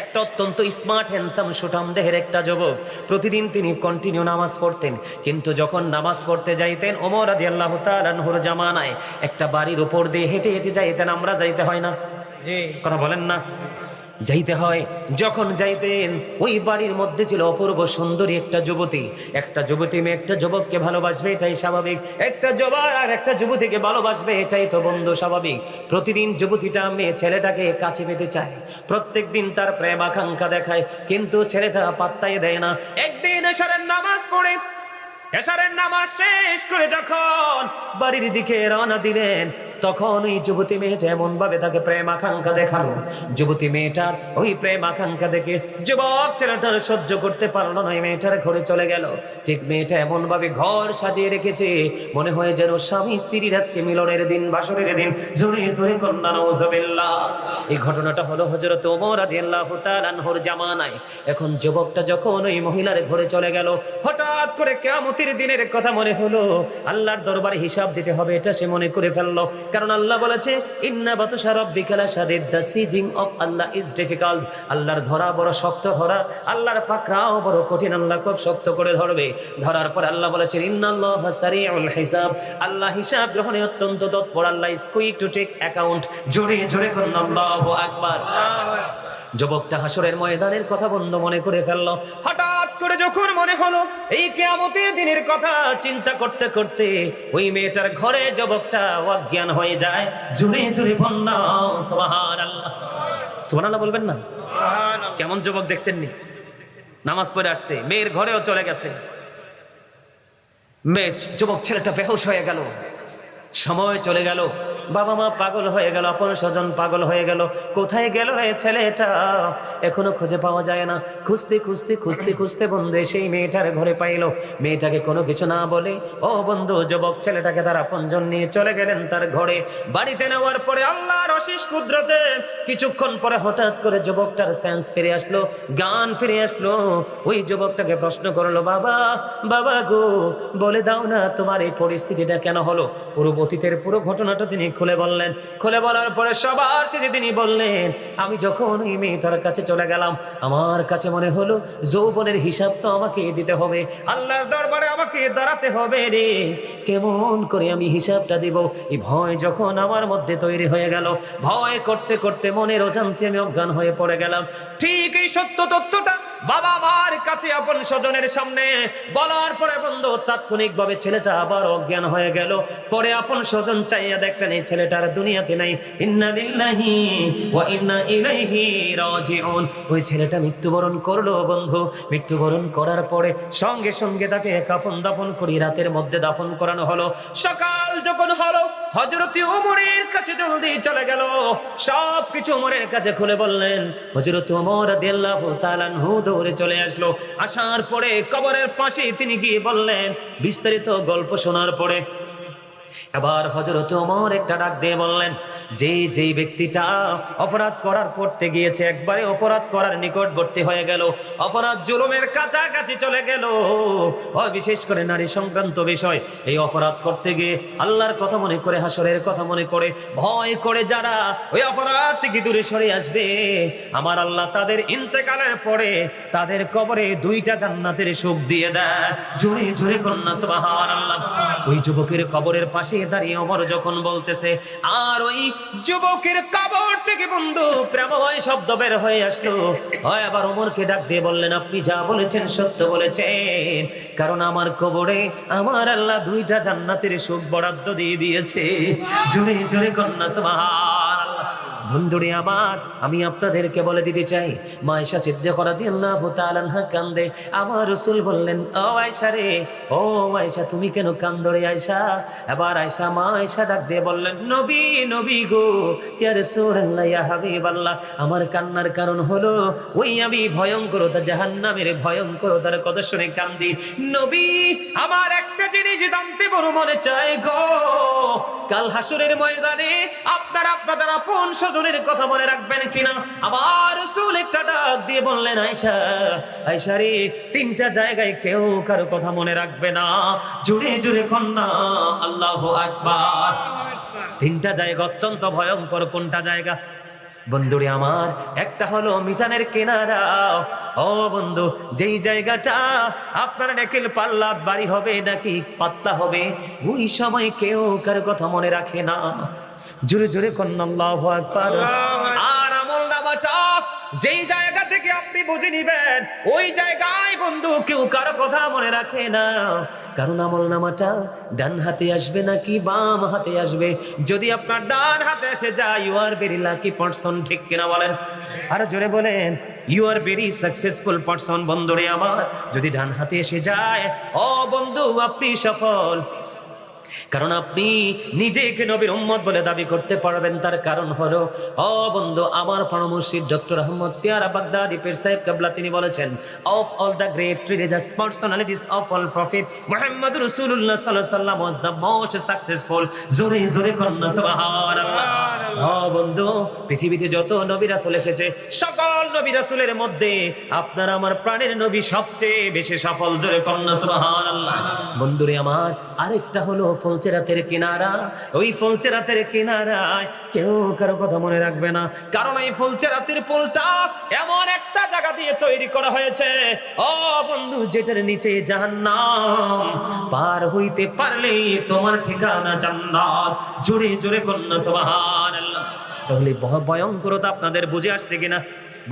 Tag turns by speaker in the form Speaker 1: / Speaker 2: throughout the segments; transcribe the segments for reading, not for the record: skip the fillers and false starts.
Speaker 1: একটা অত্যন্ত smart handsome সুঠাম দেহের একটা যুবক। প্রতিদিন তিনি কন্টিনিউ নামাজ পড়তেন, কিন্তু যখন নামাজ পড়তে যাইতেন ওমর রাদিয়াল্লাহু তাআলা আনহুর জামানায় একটা বাড়ির উপর দিয়ে হেঁটে হেঁটে যাইতেন। আমরা যাইতে হয় না? কথা বলেন না, যাইতে হয়। যখন যাইতেন ওই বাড়ির মধ্যে ছিল অপূর্ব সুন্দরী একটা যুবতী। একটা যুবতী মেয়ে একটা যুবককে ভালোবাসবে, এটাই স্বাভাবিক। একটা যুবক আর একটা যুবতীকে ভালোবাসবে, এটাই তো বন্ধু স্বাভাবিক। প্রতিদিন যুবতীটা মেয়ে ছেলেটাকে কাছে পেতে চায়, প্রত্যেক দিন তার প্রেম আকাঙ্ক্ষা দেখায়, কিন্তু ছেলেটা পাত্তাই দেয় না। একদিন এশারের নামাজ পড়ে, এশারের নামাজ শেষ করে যখন বাড়ির দিকে রওনা দিলেন, তখন ওই যুবতী মেয়েটা এমন ভাবে তাকে প্রেম আকাঙ্ক্ষা দেখালো, যুবতী মেয়েটার ওই প্রেম আকাঙ্ক্ষা দেখে যুবক ছেলেটার সহ্য করতে পারলো না, মেয়েটার ঘরে চলে গেল। ঠিক মেয়েটা এমন ভাবে ঘর সাজিয়ে রেখেছে, মনে হয় যেন স্বামী স্ত্রীর আজকে মিলনের দিন, বাসরের দিন। জোরে জোরে কন্যা নাউজুবিল্লাহ। এই ঘটনাটা হলো হযরত ওমর রাদিয়াল্লাহু তাআলা আনহুর জামানায়। এখন যুবকটা যখন ওই মহিলার ঘরে চলে গেল, হঠাৎ করে কিয়ামতের দিনের কথা মনে হলো, আল্লাহর দরবারে হিসাব দিতে হবে, এটা সে মনে করে ফেললো। কারণ আল্লাহ বলেছে ইন্না বাতশা রাব্বিকা লাশাদীদ, the seizing of Allah is difficult. আল্লাহর ধরা বড় শক্ত ধরা, আল্লাহর পাকড়াও বড় কঠিন, আল্লাহ খুব শক্ত করে ধরবে। ধরার পর আল্লাহ বলেছেন ইন্নাল্লাহা সারিউল হিসাব, আল্লাহ হিসাব গ্রহণে অত্যন্ত তৎপর, Allah is quick to take account. জোরে জোরে করুন আল্লাহু আকবার। যুবকটা হাসরের ময়দানের কথা বন্ধ মনে করে ফেললো। হঠাৎ করে যখন মনে হলো এই কিয়ামতের দিনের কথা চিন্তা করতে করতে ওই মেয়েটার ঘরে যুবকটা অজ্ঞান হয়ে যায়। জোরে জোরে বলুন সুবহানাল্লাহ। সুবহানাল্লাহ বলবেন না? কেমন যুবক দেখছেন নি? নামাজ পড়ে আসছে, মেয়ের ঘরেও চলে গেছে। মেয়ে যুবক ছেলেটা বেহুশ হয়ে গেল, সময় চলে গেল, বাবা মা পাগল হয়ে গেল, আপন স্বজন পাগল হয়ে গেল। কোথায় গেল এই ছেলেটা? এখনো খুঁজে পাওয়া যায় না। খুঁজতে খুঁজতে খুঁজতে খুঁজতে বন্ধু সেই মেয়েটার ঘরে পাইলো। মেয়েটাকে কোনো কিছু না বলে ও বন্ধু যুবক ছেলেটাকে তার আপনজন নিয়ে চলে গেলেন তার ঘরে। বাড়িতে নেওয়ার পরে আল্লাহর অশেষ কুদরতে কিছুক্ষণ পরে হঠাৎ করে যুবকটার সেন্স ফিরে আসলো, জ্ঞান ফিরে আসলো। ওই যুবকটাকে প্রশ্ন করলো, বাবা বাবা গো, বলে দাও না তোমার এই পরিস্থিতিটা কেন হলো? পুরো অতীতের পুরো ঘটনাটা তিনি খুলে বললেন। খুলে বলার পরে সবার চেয়ে তিনি বললেন, আমি যখন এই মেয়েটার কাছে চলে গেলাম, আমার কাছে মনে হলো যৌবনের হিসাব তো আমাকে দিতে হবে, আল্লাহর দরবারে আমাকে দাঁড়াতে হবে রে, কেমন করে আমি হিসাবটা দিব? এই ভয় যখন আমার মধ্যে তৈরি হয়ে গেল, ভয় করতে করতে মনের অজান্তে আমি অজ্ঞান হয়ে পড়ে গেলাম। ঠিক এই সত্য তথ্যটা বাবা মার কাছে আপন স্বজনের সামনে বলার পরে বন্ধু তাৎক্ষণিকভাবে ছেলেটা আবার অজ্ঞান হয়ে গেল। পরে আপন স্বজন চাইয়া দেখলেন এই ছেলেটার দুনিয়াতে নাই। ইন্না লিল্লাহি ওয়া ইন্না ইলাইহি রাজিউন। ওই ছেলেটা মৃত্যুবরণ করলো বন্ধু। মৃত্যুবরণ করার পরে সঙ্গে সঙ্গে তাকে কাফন দাফন করি রাতের মধ্যে দাফন করানো হলো। সকাল যখন হলো হযরত ওমরের কাছে জলদি চলে গেল, সবকিছু ওমরের কাছে খুলে বললেন। হযরত ওমর রাদিয়াল্লাহু তাআলা আনহু দৌড়ে চলে আসলো। আসার পরে কবরের পাশে তিনি গিয়ে বললেন, বিস্তারিত গল্প শোনার পরে এবার হযরত ওমর একটা ডাক দিয়ে বললেন, যেই ব্যক্তিটা অপরাধ করার পড়তে গিয়েছে, একবারে অপরাধ করার নিকটবর্তী হয়ে গেল, অপরাধ জুলুমের কাছাকাছি চলে গেল, বিশেষ করে নারী সংক্রান্ত বিষয়, এই অপরাধ করতে গিয়ে আল্লাহর কথা মনে করে, হাসরের কথা মনে করে, ভয় করে যারা ওই অপরাধ থেকে দূরে সরে আসবে, আমার আল্লাহ তাদের ইন্তেকালের পরে তাদের কবরে 2টা জান্নাতের সুখ দিয়ে দেয়। জোরে জোরে কন্যা সুবহানাল্লাহ। ওই যুবকের কবরের পাশে দাঁড়িয়ে ওমর যখন বলতেছে, আর ওই যুবকের কবর থেকে বন্ধু প্রেমময় শব্দ বের হয়ে আসলো। এবার ওমরকে ডাক দিয়ে বললেন, আপনি যা বলেছেন সত্য বলেছেন, কারণ আমার কবরে আমার আল্লাহ 2টা জান্নাতের সুখ বরাদ্দ দিয়ে দিয়েছে। জোরে জোরে কন্যা সুবহানাল্লাহ। বন্ধুরে আমার, আমি আপনাদেরকে বলে দিতে চাই, মা আয়েশা সিদ্দিকা রাদিয়াল্লাহু তাআলা আনহা কান্দে। আমার রাসূল বললেন, ও আয়েশা রে, ও আয়েশা তুমি কেন কান্দো রে আয়েশা? এবার আয়েশা মা আয়েশা ডাক দিয়ে বললেন, নবী নবী গো, ইয়া রাসূলুল্লাহ, ইয়া হাবিবাল্লাহ, আমার কান্নার কারণ হলো ওই আমি ভয়ঙ্করতা, জাহান্নামের ভয়ঙ্করতার কথা শুনে কান্দি। নবী, আমার একটা জিনিস জানতে বড় মনে চায় গো, কাল হাসরের ময়দানে আপনারা আপনাদের আপন স্বজনের কথা মনে রাখবেন কিনা? আবার রাসূল একটা ডাক দিয়ে বললেন, আয়েশা, আয়েশা রে, 3টা জায়গায় কেউ কারো কথা মনে রাখবে না। জোরে জোরে কন্যা আল্লাহু আকবার। 3টা জায়গা অত্যন্ত ভয়ঙ্কর। কোনটা জায়গা? বন্ধুরে আমার, একটা হলো মিজানের কিনারা। ও বন্ধু, যেই জায়গাটা আপনার নেকেল পাল্লা বাড়ি হবে নাকি পাতলা হবে, ওই সময় কেউ কার কথা মনে রাখে না। জোরে জোরে কন্যা আল্লাহু আকবার। আর আমল নামাটা যেই জায়গা থেকে আপনি বুঝে নিবেন, ওই জায়গায় বন্ধু কেউ কারো কথা মনে রাখে না। কারণ আমল নামাটা ডান হাতে আসবে নাকি বাম হাতে আসবে। যদি আপনার ডান হাতে এসে যায়, you are very lucky person. ঠিক কিনা বলেন? আর জোরে বলেন, you are very successful person. বন্ধুরে আমার, যদি ডান হাতে এসে যায়, ও বন্ধু আপনি সফল। কারণ আপনি নিজেকে নবীর উম্মত বলে দাবি করতে পারবেন। তার কারণ হলো, ও বন্ধু, আমার প্রাণ মুর্শিদ ডক্টর আহমদ পিয়ারা বাগদাদি পীর সাহেব কেবলা তিনি বলেছেন, of all the great religious personalities of all prophet Muhammad রাসূলুল্লাহ সাল্লাল্লাহু আলাইহি ওয়াসাল্লাম ওয়াজ দ্য মোস্ট সাকসেসফুল। জোরে জোরে কন্না সুবহানাল্লাহ। ও বন্ধু, পৃথিবীতে যত নবী রাসূল এসেছে, সকল নবী রাসূলের মধ্যে আপনার আমার প্রাণের নবী সবচেয়ে বেশি সফল। জোরে কন্না সুবহানাল্লাহ। বন্ধুরে আমার, আরেকটা হলো ফলচেরাতের কিনারা। ওই ফলচেরাতের কিনারায় কেউ কারো কথা মনে রাখবে না। কারণ এই ফলচেরাতের পুলটা এমন একটা জায়গা দিয়ে তৈরি করা হয়েছে, ও বন্ধু, যেটার নিচে জাহান্নাম। পার হইতে পারলেই তোমার ঠিকানা জান্নাত। জোরে জোরে কন্না সুবহানাল্লাহ। তাহলে ভয়ঙ্করতা আপনাদের বুঝে আসছে কিনা?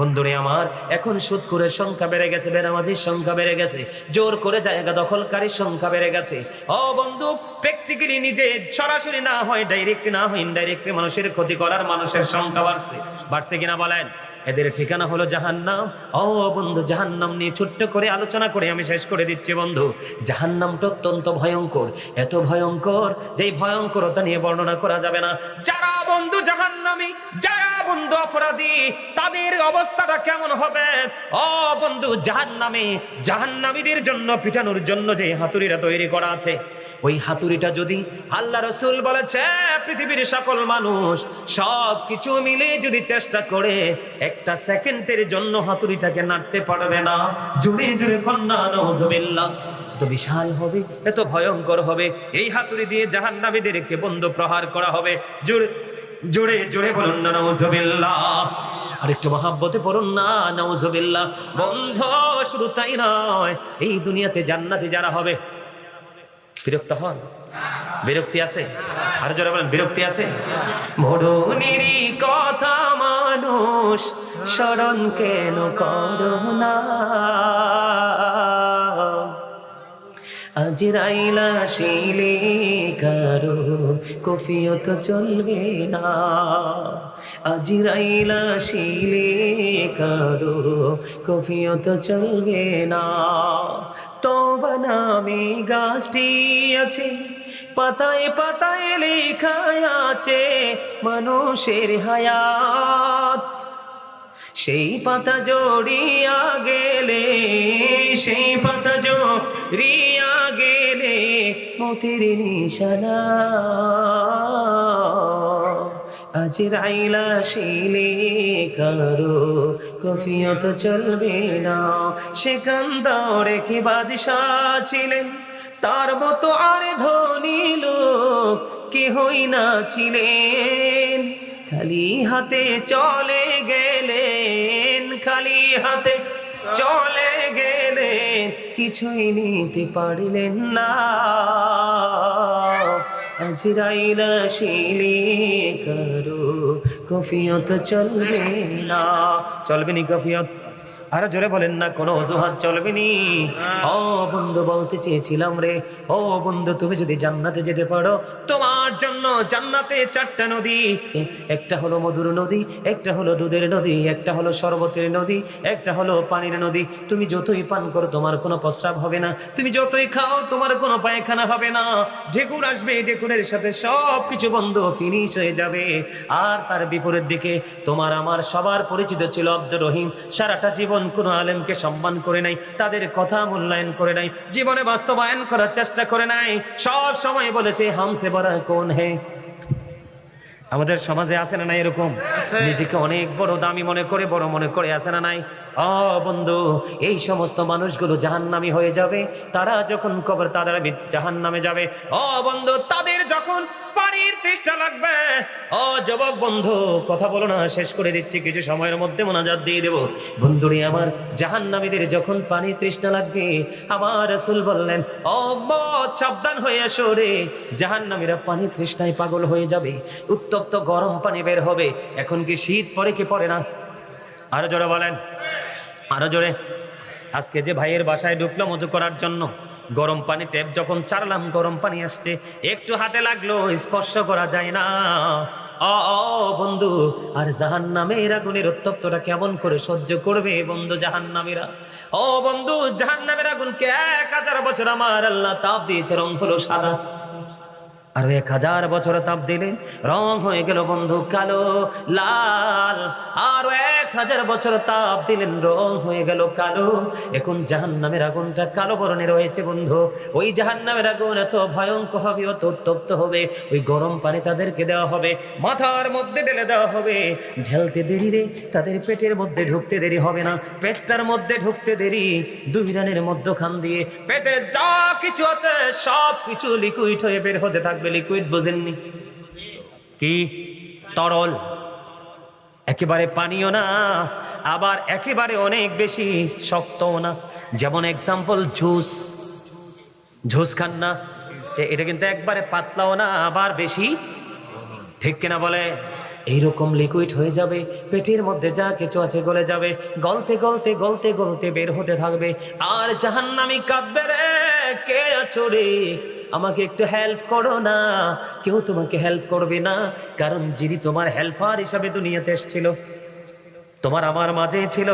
Speaker 1: বন্ধুরে আমার, এখন সুদখোরের সংখ্যা বেড়ে গেছে, বেনামাজির সংখ্যা বেড়ে গেছে, জোর করে জায়গা দখলকারীর সংখ্যা বেড়ে গেছে। ও বন্ধু, প্র্যাকটিক্যালি নিজে সরাসরি না হয়, ডাইরেক্ট না হয়, ইনডাইরেক্টলি মানুষের ক্ষতি করার মানুষের সংখ্যা বাড়ছে কিনা বলেন? এদের ঠিকানা হলো জাহান্নাম। ও বন্ধু, জাহান্নাম নিয়ে ছোট্ট করে আলোচনা করে আমি শেষ করে দিচ্ছি। বন্ধু, জাহান্নামটা অত্যন্ত ভয়ঙ্কর, এত ভয়ঙ্কর যে ভয়ঙ্করতা নিয়ে বর্ণনা করা যাবে না। যারা বন্ধু জাহান্নামী, যারা বন্ধু অপরাধী, তাদের অবস্থাটা কেমন হবে? ও বন্ধু, জাহান্নামীদের জন্য পিটানোর জন্য যে হাতুড়িটা তৈরি করা আছে, ওই হাতুড়িটা যদি আল্লাহ রাসূল বলেছে পৃথিবীর সকল মানুষ সব কিছু মিলে যদি চেষ্টা করে, একটা সেকেন্ডের জন্য হাতুড়িটাকে নাড়তে পারবে না। জোরে জোরে কন্না নাউযুবিল্লাহ। এত বিশাল হবে, এত ভয়ঙ্কর হবে। এই হাতুড়ি দিয়ে জাহান্নামীদেরকে বন্ধু প্রহার করা হবে। জোরে জোরে জোরে বলুন না নাউযুবিল্লাহ। আর একটু মহাব্বতে পড়ুন না নাউযুবিল্লাহ। বন্ধ, শুধু তাই নয়, এই দুনিয়াতে জান্নাতি যারা হবে, বিরক্ত হন? বিরক্তি আছে? আর যারা বলেন বিরক্তি আছে? মরণেরই কথা মানুষ স্মরণ কেন করো না, আজরাইল আসিলে কারো কফিয়ত চলবে না, আজরাইল আসিলে কারো কফিয়ত চলবে না। তওবা নামে গাছটি আছে, পাতায় পাতায় লেখা আছে মানুষের হায়াত। সেই পাতা জড়িয়া গেলে, সেই পাতা জড়িয়া গেলে মতের নিশানা, আজরাইল আসিলে কারো কফিয়ত চলবে না। সেকান্দরে কি বাদশাহ ছিলেন, তার মতো আর ধনী লোক কেহই না ছিলেন। খালি হাতে চলে গেলেন, খালি হাতে চলে গেলেন, কিছুই নিতে পারলেন না। আজরাইল আসিলে কারো কফিয়ত চলবে না। চলবে নি কফিয়ত? আরো জোরে বলেন না, কোনো অজুহাত চলবে নি। ও বন্ধু, বলতে চেয়েছিলাম রে, ও বন্ধু, তুমি যদি জান্নাতে যেতে পারো, তোমার জন্য জান্নাতে 4টা নদী। একটা হলো মধুর নদী, একটা হলো দুধের নদী, একটা হলো শরবতের নদী, একটা হলো পানির নদী। তুমি যতই পান করো তোমার কোনো প্রস্রাব হবে না, তুমি যতই খাও তোমার কোনো পায়খানা হবে না। ঢেকুর আসবে, ঢেকুরের সাথে সব কিছু বন্ধ ফিনিশ হয়ে যাবে। আর তার বিপরীত দিকে তোমার আমার সবার পরিচিত ছিল আব্দুর রহিম। সারাটা জীবন কোন আলেমকে সম্মান করে নাই, তাদের কথা মূল্যায়ন করে নাই, জীবনে বাস্তবায়ন করার চেষ্টা করে নাই। সব সময় বলেছে হামসে বড়া কোন হে, আমাদের সমাজে আছে না নাই এরকম? নিজেকে অনেক বড় দামি মনে করে, বড় মনে করে, আছে না নাই? বন্ধু, এই সমস্ত মানুষগুলো জাহান্নামী হয়ে যাবে। তারা যখন কবর, তারা জাহান্নামে যাবে। বন্ধু, তাদের যখন পানির তৃষ্ণা লাগবে, যুবক বন্ধু কথা বলো না, শেষ করে দিচ্ছি, কিছু সময়ের মধ্যে মোনাজাত দিয়ে দেব। বন্ধুরে আমার, জাহান্নামীদের যখন পানির তৃষ্ণা লাগবে, আমার রাসূল বললেন, মত সাবধান হয়ে আসো রে, জাহান্নামীরা পানির তৃষ্ণায় পাগল হয়ে যাবে, উত্তপ্ত গরম পানি বের হবে। এখন কি শীত পড়ে কি পড়ে না? আরো জোরে বলেন, আরো জোরে। আজকে যে ভাইয়ের বাসায় ঢুকলাম অজু করার জন্য, গরম পানি ট্যাপ যখন চালালাম, গরম পানি আসছে, একটু হাতে লাগলো, স্পর্শ করা যায় না। বন্ধু, আর জাহান্নামের আগুনের উত্তপ্তটা কেমন করে সহ্য করবে বন্ধু জাহান্নামীরা? বন্ধু, জাহান্নামের আগুনকে 1000 বছর আমার আল্লাহ তাপ দিয়েছে, রং হলো সাদা। আর 1000 বছর তাপ দিলে রং হয়ে গেল বন্ধু কালো লাল। আর 1000 বছর তাপ দিলেন, রং হয়ে গেল কালো। এখন জাহান্নামের আগুনটা কালো বর্ণের রয়েছে বন্ধু। ওই জাহান্নামের আগুন এত ভয়ঙ্কর হবে, অত উত্তপ্ত হবে, ওই গরম পানি তাদেরকে দেওয়া হবে, মাথার মধ্যে ঢেলে দেওয়া হবে। ঢেলতে দেরি রে, তাদের পেটের মধ্যে ঢুকতে দেরি হবে না। পেটটার মধ্যে ঢুকতে দেরি, 2 রানের মধ্যখান দিয়ে পেটে যা কিছু আছে সব কিছু লিকুইড হয়ে বের হতে থাকবে। লিকুইড বোঝেননি কি? তরল, একেবারে পানিও না, আবার একেবারে অনেক বেশি শক্তও না। যেমন এক্সাম্পল, জুস। জুস খান না, এটা কিন্তু একবারে পাতলাও না, আবার বেশি, ঠিক কিনা বলে? এইরকম লিকুইড হয়ে যাবে, পেটের মধ্যে যা কিছু আছে গলে যাবে, গলতে গলতে গলতে গলতে বের হতে থাকবে। আর জাহান্নামী কাঁদবে, রে কে আছো রে, আমাকে একটু হেল্প করো না। কেউ তোমাকে হেল্প করবে না, কারণ যিনি তোমার হেল্পার হিসাবে দুনিয়াতে এসেছিল, তোমার আমার মাঝে ছিল,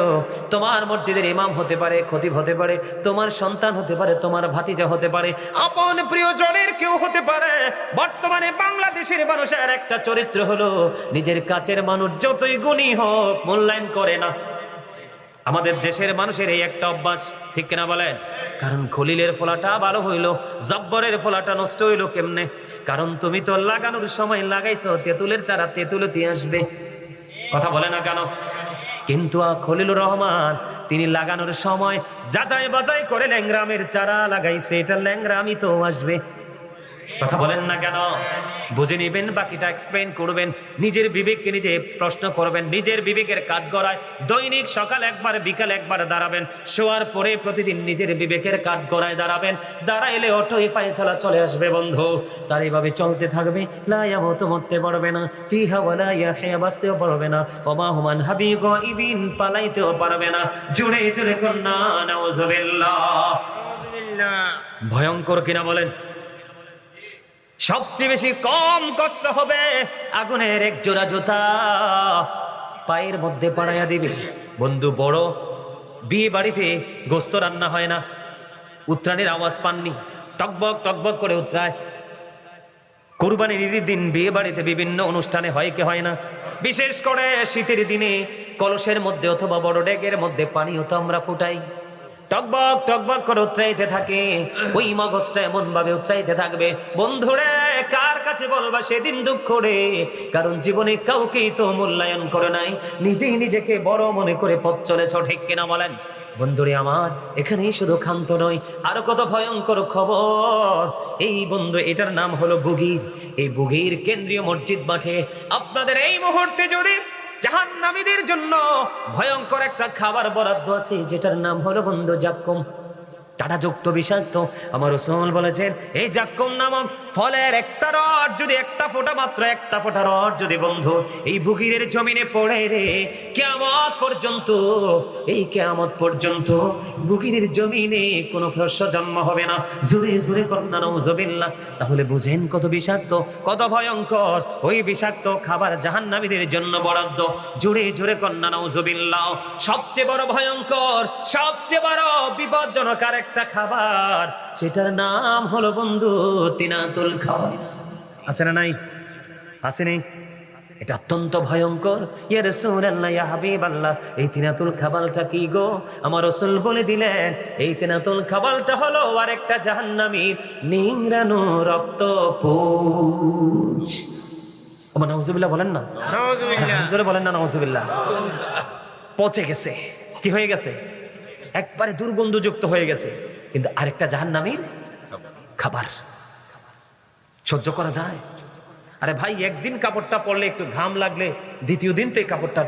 Speaker 1: তোমার মসজিদের ইমাম হতে পারে, খতিব হতে পারে, তোমার সন্তান হতে পারে, তোমার ভাতিজা হতে পারে, আপন প্রিয়জনের কেউ হতে পারে। বর্তমানে বাংলাদেশের মানুষের একটা চরিত্র হলো, নিজের কাছের মানুষ যতই গুণী হোক মূল্যায়ন করে না। আমাদের দেশের মানুষের এই একটা অভ্যাস, ঠিক কিনা বলেন? কারণ খলিলের ফলাটা ভালো হইলো, জব্বরের ফলাটা নষ্ট হইলো কেমনে? কারণ তুমি তো লাগানোর সময় লাগাইছো তেঁতুলের চারা, তেঁতুলতি আসবে, কথা বলে না কেন? কিন্তু খলিলুর রহমান তিনি লাগানোর সময় যাচাই বাছাই করে ল্যাংরামের চারা লাগাইছে, এটা ল্যাংরামি তো আসবে, কথা বলেন না কেন? বুঝে নিবেন, বাকিটা এক্সপ্লেন করবেন। নিজের বিবেককে নিজে প্রশ্ন করবেন, নিজের বিবেকের কাঠগড়ায় দৈনিক সকাল একবার, বিকাল একবার দাঁড়াবেন, শোয়ার পরে প্রতিদিন নিজের বিবেকের কাঠগড়ায় দাঁড়াবেন। দাঁড়াইলে অটোই ফায়সালা চলে আসবে বন্ধু। তার এইভাবে চলতে থাকবে, লা ইয়ামুতু, মরতে পারবে না, ফিহা ওয়ালা ইয়াহইয়া, বাঁচতেও পারবে না, ওমা হুমান হাবি গায়বিন, পালাইতেও পারবে না। জোরে জোরে কন্যা নাউযুবিল্লাহ। ভয়ঙ্কর কিনা বলেন? সবচেয়ে বেশি কম কষ্ট হবে আগুনের এক জোড়া জুতা পায়ের মধ্যে পাড়াইয়া দিবে বন্ধু। বড় বিয়ে বাড়িতে গোস্ত রান্না হয় না, উত্রাণের আওয়াজ পাননি? টকবক টকবক করে উত্রায়। কুরবানির ঈদের দিন বিয়ে বাড়িতে বিভিন্ন অনুষ্ঠানে হয় কি হয় না? বিশেষ করে শীতের দিনে কলসের মধ্যে অথবা বড় ডেকের মধ্যে পানিও তো আমরা ফুটাই, টকবক টকবক করে উত্রাইতে থাকে। ওই মগজটা এমন ভাবে উত্রাইতে থাকবে বন্ধুরে, কার কাছে বলবা সেদিন দুঃখ রে? কারণ জীবনে কাউকেই তো মূল্যায়ন করে নাই, নিজেই নিজেকে বড় মনে করে পথ চলেছ, ঠিক কিনা বলেন? বন্ধুরে আমার, এখানেই শুধু ক্ষান্ত নয়, আরো কত ভয়ঙ্কর খবর। এই বন্ধু, এটার নাম হলো বুগির। এই বুগির কেন্দ্রীয় মসজিদ মাঠে আপনাদের এই মুহূর্তে যদি জাহান্নামীদের জন্য ভয়ঙ্কর একটা খাবার বরাদ্দ আছে, যেটার নাম হলো বন্ধু জাক্কুম। কাঁটাযুক্ত বিষাক্ত। আমার রাসূল বলেছেন, এই জাক্কুম নামক ফলের একটা রড যদি, একটা ফোঁটা, মাত্র একটা ফোঁটা রড যদি বন্ধু এই বুগিরের জমিনে পড়ে রে, কিয়ামত পর্যন্ত, এই কিয়ামত পর্যন্ত বুগিরের জমিনে কোনো শস্য জন্ম হবে না। জোরে জোরে কন্যা নাউযুবিল্লাহ। তাহলে বুঝেন কত বিষাক্ত, কত ভয়ঙ্কর ওই বিষাক্ত খাবার জাহান্নামীদের জন্য বরাদ্দ। জোরে জোরে কন্যা নাউযুবিল্লাহ। সবচেয়ে বড় ভয়ঙ্কর, সবচেয়ে বড় বিপজ্জনক একটা খাবার, সেটার নাম হলো বন্ধু তিনাতুল খাবার। আছে না নাই? আছে নেই? এটা অত্যন্ত ভয়ঙ্কর। ইয়া রাসূলুল্লাহ, ইয়া হাবিবাল্লাহ, এই তিনাতুল খাবারটা কি গো? আমার রাসূল বলে দিলেন, এই তিনাতুল খাবারটা হলো আরেকটা জাহান্নামীর নিংড়ানো রক্ত পুঁজ। ও নাউজুবিল্লাহ বলেন না, জোরে বলেন না নাউজুবিল্লাহ। পচে গেছে, কি হয়ে গেছে? একবারে দুর্গন্ধযুক্ত হয়ে গেছে। কিন্তু আরেকটা জাহান্নামীর খাবার সহ্য করা যায়? আরে ভাই, একদিন কাপড়টা পরলে একটু ঘাম লাগলে দ্বিতীয় দিন তো এই কাপড়টার